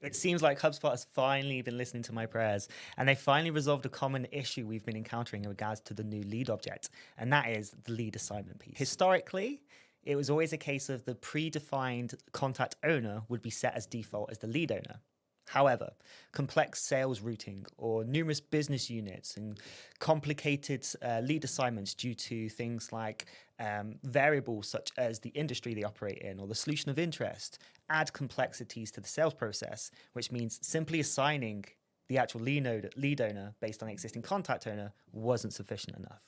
It seems like HubSpot has finally been listening to my prayers, and they finally resolved a common issue we've been encountering in regards to the new lead object, and that is the lead assignment piece. Historically, it was always a case of the predefined contact owner would be set as default as the lead owner. However, complex sales routing or numerous business units and complicated lead assignments due to things like variables such as the industry they operate in or the solution of interest add complexities to the sales process, which means simply assigning the actual lead owner based on the existing contact owner wasn't sufficient enough.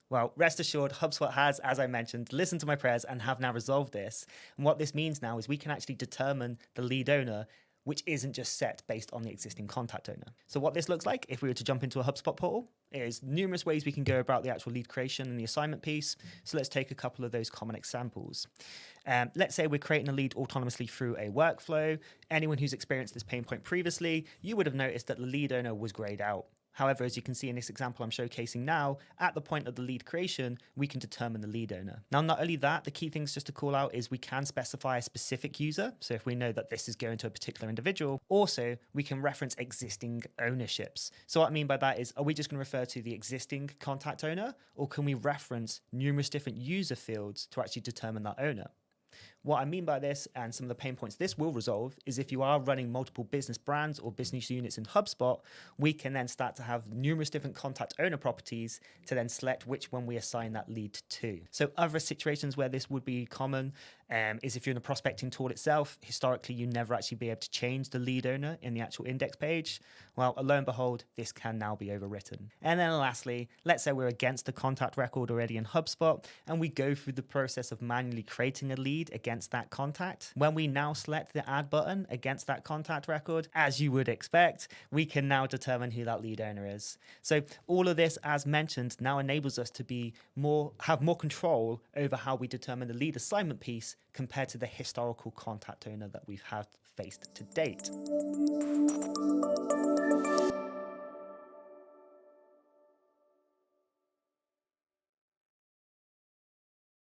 Well, rest assured, HubSpot has, as I mentioned, listened to my prayers and have now resolved this. And what this means now is we can actually determine the lead owner, which isn't just set based on the existing contact owner. So what this looks like, if we were to jump into a HubSpot portal, is numerous ways we can go about the actual lead creation and the assignment piece. So let's take a couple of those common examples. Let's say we're creating a lead autonomously through a workflow. Anyone who's experienced this pain point previously, you would have noticed that the lead owner was grayed out. However, as you can see in this example I'm showcasing now, at the point of the lead creation, we can determine the lead owner. Now, not only that, the key things just to call out is we can specify a specific user. So if we know that this is going to a particular individual, also we can reference existing ownerships. So what I mean by that is, are we just going to refer to the existing contact owner, or can we reference numerous different user fields to actually determine that owner? What I mean by this, and some of the pain points this will resolve, is if you are running multiple business brands or business units in HubSpot, we can then start to have numerous different contact owner properties to then select which one we assign that lead to. So other situations where this would be common is if you're in the prospecting tool itself, historically you never actually be able to change the lead owner in the actual index page. Well, lo and behold, this can now be overwritten. And then lastly, let's say we're against the contact record already in HubSpot and we go through the process of manually creating a lead against that contact. When we now select the add button against that contact record, as you would expect, we can now determine who that lead owner is. So all of this, as mentioned, now enables us to have more control over how we determine the lead assignment piece compared to the historical contact owner that we've had faced to date.